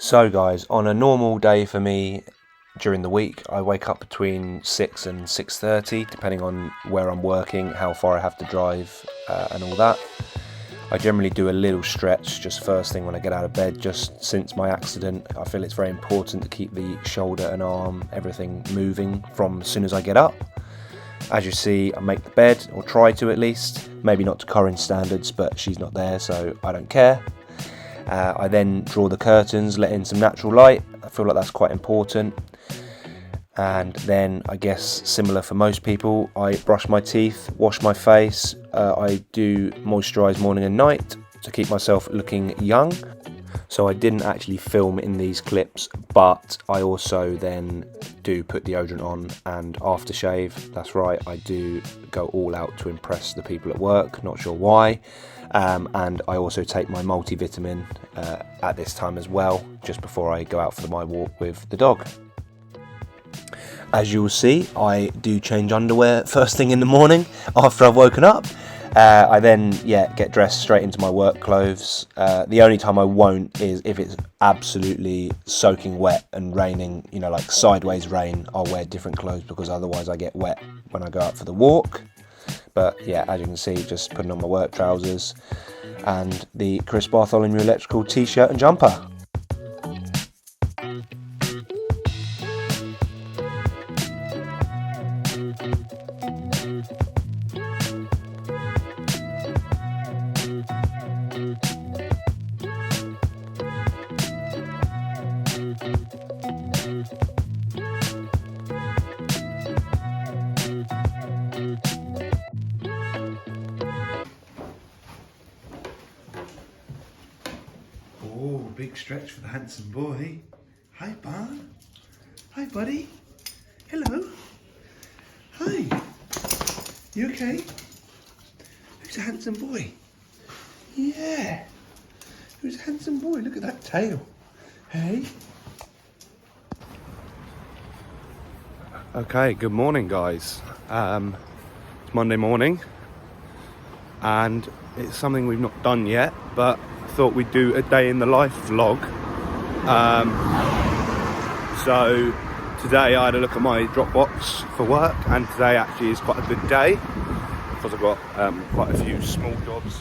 So guys, on a normal day for me during the week, I wake up between 6 and 6:30, depending on where I'm working, how far I have to drive and all that. I generally do a little stretch just first thing when I get out of bed. Just since my accident, I feel it's very important to keep the shoulder and arm, everything moving from as soon as I get up. As you see, I make the bed, or try to at least. Maybe not to Corinne's standards, but she's not there, so I don't care. I then draw the curtains, let in some natural light. I feel like that's quite important. And then, I guess, similar for most people, I brush my teeth, wash my face. I do moisturise morning and night to keep myself looking young. So I didn't actually film in these clips, but I also then do put deodorant on and aftershave. That's right, I do go all out to impress the people at work, not sure why. And I also take my multivitamin at this time as well, just before I go out for my walk with the dog. As you will see, I do change underwear first thing in the morning after I've woken up. I then, get dressed straight into my work clothes. The only time I won't is if it's absolutely soaking wet and raining, like sideways rain. I'll wear different clothes because otherwise I get wet when I go out for the walk. But as you can see, just putting on my work trousers and the Chris Bartholomew Electrical t-shirt and jumper. Oh, big stretch for the handsome boy. Hi, Barn. Hi, buddy. Hello. Hi. You okay? Who's a handsome boy? Yeah. Who's a handsome boy? Look at that tail. Hey. Okay, good morning guys. It's Monday morning and it's something we've not done yet, but I thought we'd do a day in the life vlog. So today I had a look at my Dropbox for work, and today actually is quite a good day because I've got quite a few small jobs.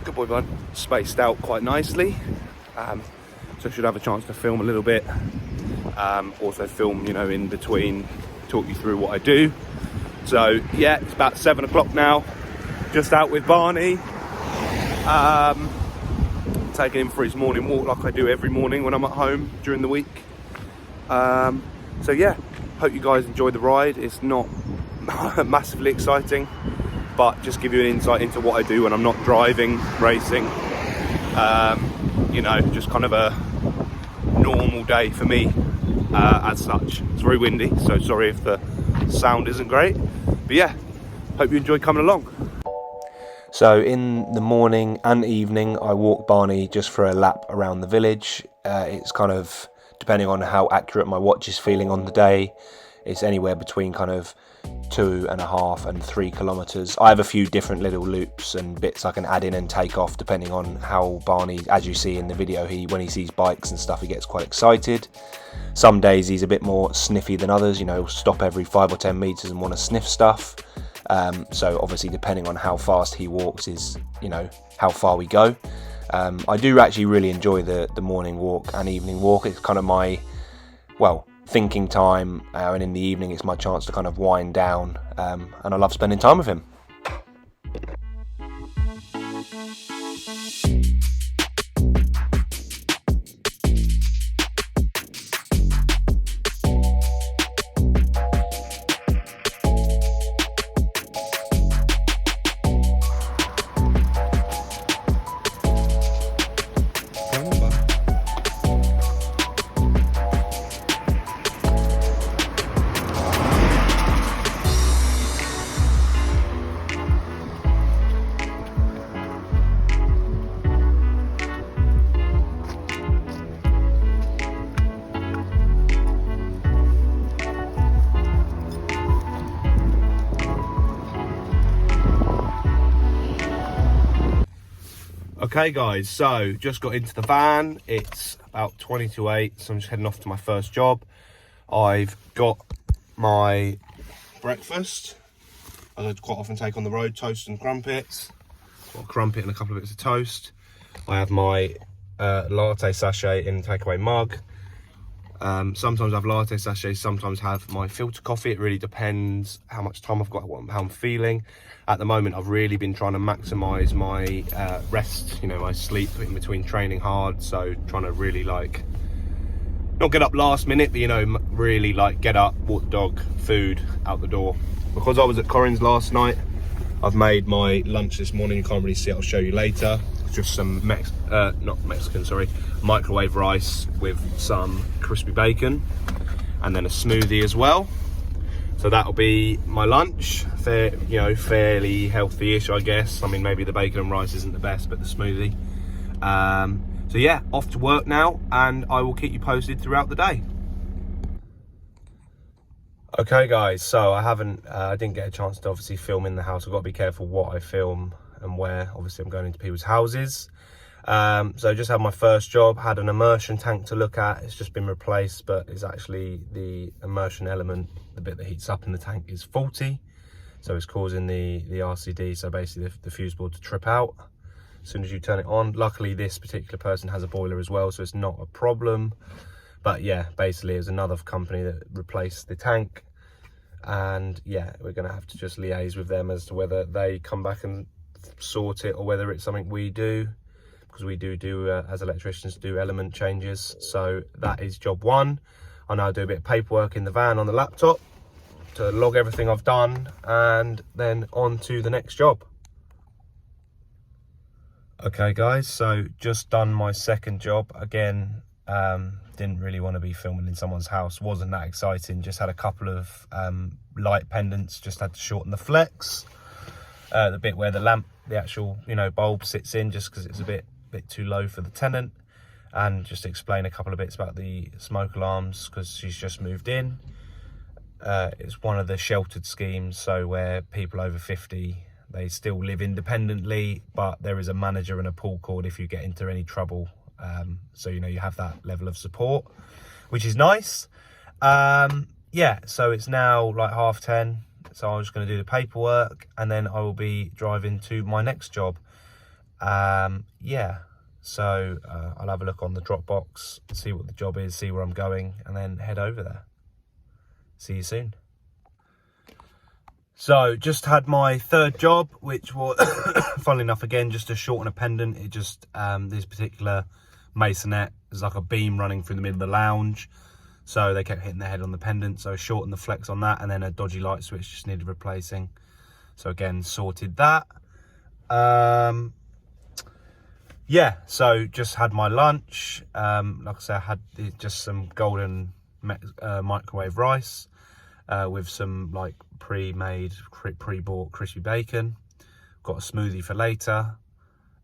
Good boy, bud. Spaced out quite nicely. So I should have a chance to film a little bit. Also film, in between, talk you through what I do. So it's about 7 o'clock now. Just out with Barney. Taking him for his morning walk like I do every morning when I'm at home during the week. So hope you guys enjoy the ride. It's not massively exciting, but just give you an insight into what I do when I'm not driving, racing. Just kind of a normal day for me as such. It's very windy, so sorry if the sound isn't great, but hope you enjoy coming along. So in the morning and evening I walk Barney just for a lap around the village. It's kind of, depending on how accurate my watch is feeling on the day, it's anywhere between kind of 2.5 and 3 kilometers. I have a few different little loops and bits I can add in and take off depending on how Barney, as you see in the video, when he sees bikes and stuff, he gets quite excited. Some days he's a bit more sniffy than others, he'll stop every 5 or 10 meters and want to sniff stuff. So obviously depending on how fast he walks is, how far we go. I do actually really enjoy the morning walk and evening walk. It's kind of my, thinking time, and in the evening it's my chance to kind of wind down, and I love spending time with him. Okay guys, so just got into the van. It's about 20 to 8, so I'm just heading off to my first job. I've got my breakfast, as I quite often take on the road, toast and crumpets. Got a crumpet and a couple of bits of toast. I have my latte sachet in a takeaway mug. Sometimes I have latte sachets, sometimes have my filter coffee. It really depends how much time I've got, how I'm feeling. At the moment, I've really been trying to maximise my rest, you know, my sleep in between training hard. So trying to really like, not get up last minute, but you know, really like get up, walk the dog, food, out the door. Because I was at Corinne's last night, I've made my lunch this morning. You can't really see it, I'll show you later. It's just some microwave rice with some crispy bacon and then a smoothie as well. So that'll be my lunch. Fairly healthy-ish, I guess. I mean, maybe the bacon and rice isn't the best, but the smoothie. So yeah, off to work now, and I will keep you posted throughout the day. Okay guys, so I didn't get a chance to obviously film in the house. I've got to be careful what I film and where. Obviously I'm going into people's houses. So just had my first job, had an immersion tank to look at. It's just been replaced, but it's actually the immersion element, the bit that heats up in the tank, is faulty. So it's causing the RCD, so basically the fuse board, to trip out as soon as you turn it on. Luckily this particular person has a boiler as well, so it's not a problem. But yeah, basically it was another company that replaced the tank. And yeah, we're gonna have to just liaise with them as to whether they come back and sort it or whether it's something we do. Because we do as electricians, do element changes. So that is job one. I now do a bit of paperwork in the van on the laptop to log everything I've done, and then on to the next job. Okay guys, so just done my second job. Again, didn't really want to be filming in someone's house, wasn't that exciting. Just had a couple of light pendants, just had to shorten the flex, the bit where the lamp, the actual bulb sits in, just because it's a bit too low for the tenant, and just explain a couple of bits about the smoke alarms, because she's just moved in. It's one of the sheltered schemes, so where people over 50, they still live independently, but there is a manager and a pull cord if you get into any trouble. So you have that level of support, which is nice. Yeah, so it's now like 10:30, so I'm just going to do the paperwork, and then I will be driving to my next job. Yeah, so I'll have a look on the Dropbox, see what the job is, see where I'm going, and then head over there. See you soon. So just had my third job, which was funnily enough, again, just to shorten a pendant. It just this particular masonette is like a beam running through the middle of the lounge, so they kept hitting their head on the pendant, so shortened the flex on that, and then a dodgy light switch just needed replacing, so again sorted that. Yeah, so just had my lunch. Like I said, I had just some golden microwave rice with some like pre-made, pre-bought crispy bacon. Got a smoothie for later.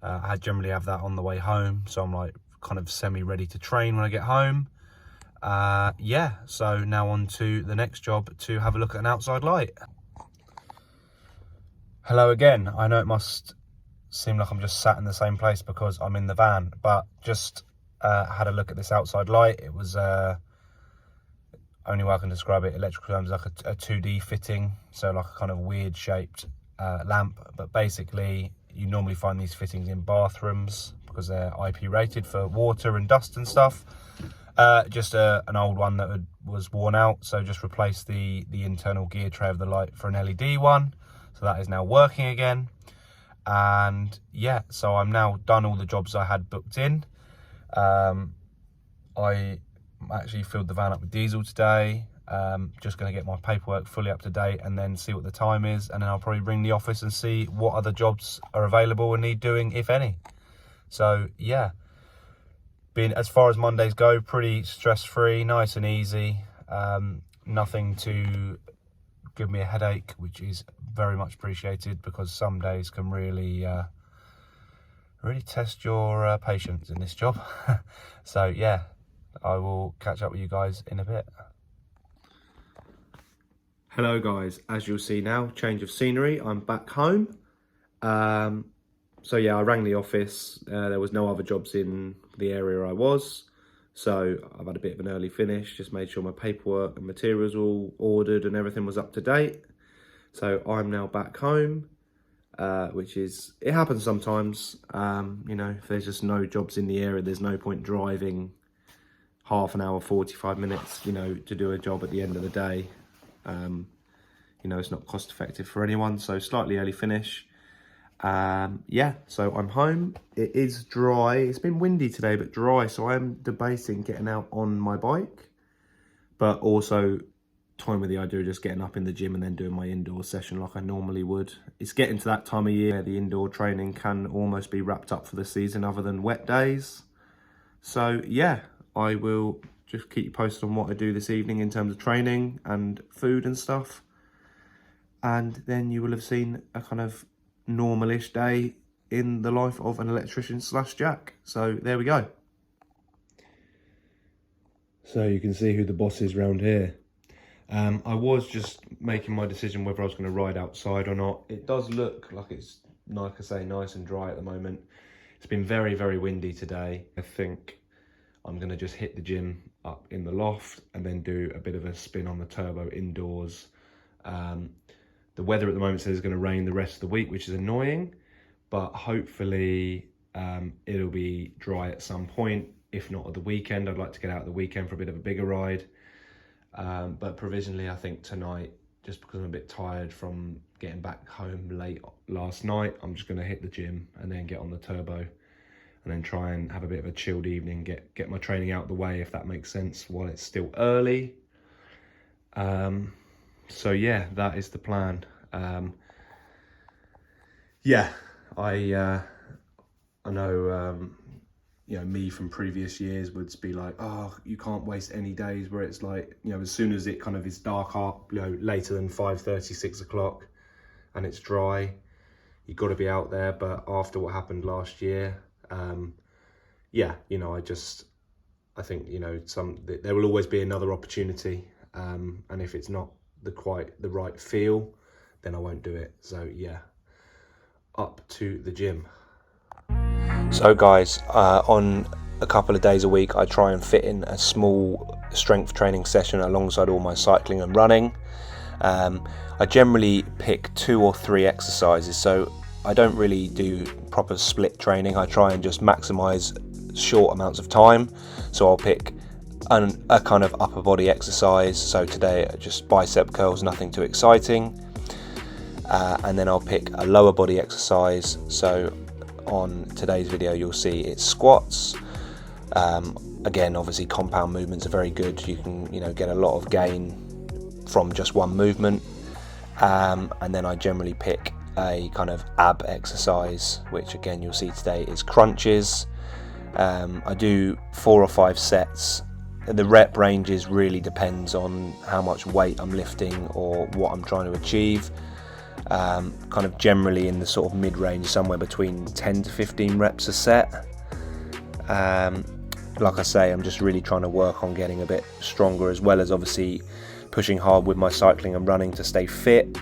I generally have that on the way home, so I'm like kind of semi-ready to train when I get home. Yeah, so now on to the next job, to have a look at an outside light. Hello again. I know it must seem like I'm just sat in the same place because I'm in the van, but just had a look at this outside light. It was only way I can describe it, electrical terms, like a 2D fitting, so like a kind of weird shaped lamp. But basically you normally find these fittings in bathrooms because they're IP rated for water and dust and stuff. Just an old one that was worn out, so just replaced the internal gear tray of the light for an LED one, so that is now working again. And yeah, so I'm now done all the jobs I had booked in. I actually filled the van up with diesel today. Just going to get my paperwork fully up to date and then see what the time is, and then I'll probably ring the office and see what other jobs are available and need doing, if any. So yeah, being, as far as Mondays go, pretty stress-free, nice and easy. Nothing to give me a headache, which is very much appreciated, because some days can really test your patience in this job. So yeah, I will catch up with you guys in a bit. Hello guys, as you'll see now, change of scenery. I'm back home. So yeah, I rang the office. There was no other jobs in the area I was. So I've had a bit of an early finish, just made sure my paperwork and materials were all ordered and everything was up to date. So I'm now back home, which is, it happens sometimes. You know, if there's just no jobs in the area, there's no point driving half an hour, 45 minutes, you know, to do a job at the end of the day. You know, it's not cost effective for anyone. So slightly early finish. Yeah, so I'm home. It is dry. It's been windy today, but dry. So I'm debating getting out on my bike, but also toying with the idea of just getting up in the gym and then doing my indoor session like I normally would. It's getting to that time of year where the indoor training can almost be wrapped up for the season other than wet days. So yeah, I will just keep you posted on what I do this evening in terms of training and food and stuff. And then you will have seen a kind of normal-ish day in the life of an electrician / jack. So there we go. So you can see who the boss is round here. I was just making my decision whether I was going to ride outside or not. It does look like it's, like I say, nice and dry at the moment. It's been very, very windy today. I think I'm going to just hit the gym up in the loft and then do a bit of a spin on the turbo indoors. The weather at the moment says it's going to rain the rest of the week, which is annoying, but hopefully it'll be dry at some point. If not at the weekend, I'd like to get out at the weekend for a bit of a bigger ride. But provisionally, I think tonight, just because I'm a bit tired from getting back home late last night, I'm just going to hit the gym and then get on the turbo and then try and have a bit of a chilled evening, get my training out the way, if that makes sense, while it's still early. So yeah, that is the plan. Yeah, I know, you know, me from previous years would be like, oh, you can't waste any days, where it's like, you know, as soon as it kind of is dark up, you know, later than 5:30, 6 o'clock, and it's dry, you've got to be out there. But after what happened last year, yeah, you know, I think, you know, there will always be another opportunity, and if it's not quite the right feel, then I won't do it. So yeah, up to the gym. So guys, on a couple of days a week, I try and fit in a small strength training session alongside all my cycling and running. I generally pick 2 or 3 exercises, so I don't really do proper split training. I try and just maximize short amounts of time. So I'll pick a kind of upper body exercise. So today, just bicep curls, nothing too exciting. And then I'll pick a lower body exercise. So on today's video, you'll see it's squats. Again, obviously compound movements are very good. You can, you know, get a lot of gain from just one movement. And then I generally pick a kind of ab exercise, which again you'll see today is crunches. I do 4 or 5 sets. The rep ranges really depends on how much weight I'm lifting or what I'm trying to achieve. Kind of generally in the sort of mid-range, somewhere between 10 to 15 reps a set. Like I say, I'm just really trying to work on getting a bit stronger, as well as obviously pushing hard with my cycling and running to stay fit.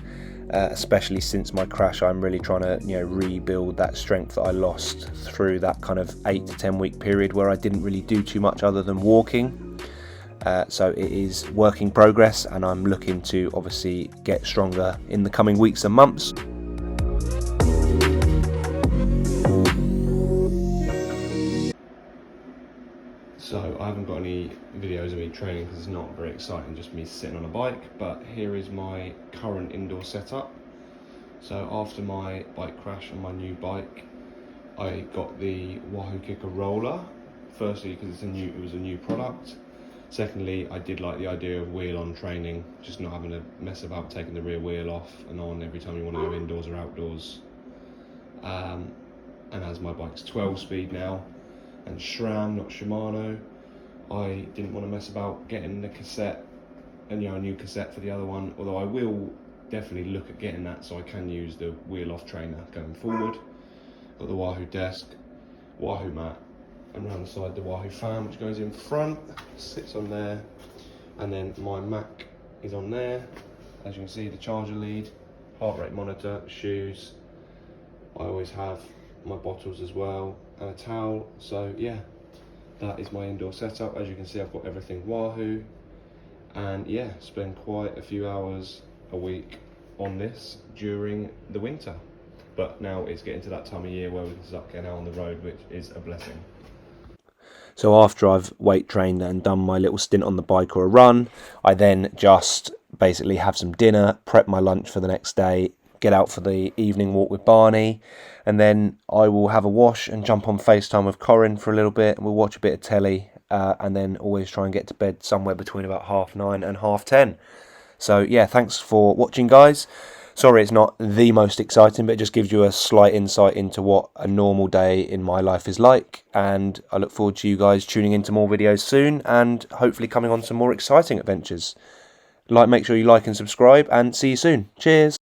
Especially since my crash, I'm really trying to, you know, rebuild that strength that I lost through that kind of 8 to 10 week period where I didn't really do too much other than walking. So it is work in progress, and I'm looking to obviously get stronger in the coming weeks and months. So I haven't got any videos of me training because it's not very exciting, just me sitting on a bike, but here is my current indoor setup. So after my bike crash on my new bike, I got the Wahoo Kicker roller. Firstly, because it was a new product. Secondly, I did like the idea of wheel-on training, just not having to mess about taking the rear wheel off and on every time you want to go indoors or outdoors. And as my bike's 12-speed now, and SRAM, not Shimano, I didn't want to mess about getting the cassette, and a new cassette for the other one, although I will definitely look at getting that so I can use the wheel-off trainer going forward. Got the Wahoo desk, Wahoo mat, and around the side the Wahoo fan, which goes in front, sits on there, and then my Mac is on there. As you can see, the charger lead, heart rate monitor, shoes. I always have my bottles as well, and a towel. So yeah, that is my indoor setup. As you can see, I've got everything Wahoo, and yeah, spend quite a few hours a week on this during the winter. But now it's getting to that time of year where we can start getting out on the road, which is a blessing. So after I've weight trained and done my little stint on the bike or a run, I then just basically have some dinner, prep my lunch for the next day, get out for the evening walk with Barney, and then I will have a wash and jump on FaceTime with Corinne for a little bit, and we'll watch a bit of telly, and then always try and get to bed somewhere between about 9:30 and 10:30. So yeah, thanks for watching, guys. Sorry it's not the most exciting, but it just gives you a slight insight into what a normal day in my life is like. And I look forward to you guys tuning into more videos soon and hopefully coming on some more exciting adventures. Make sure you like and subscribe, and see you soon. Cheers.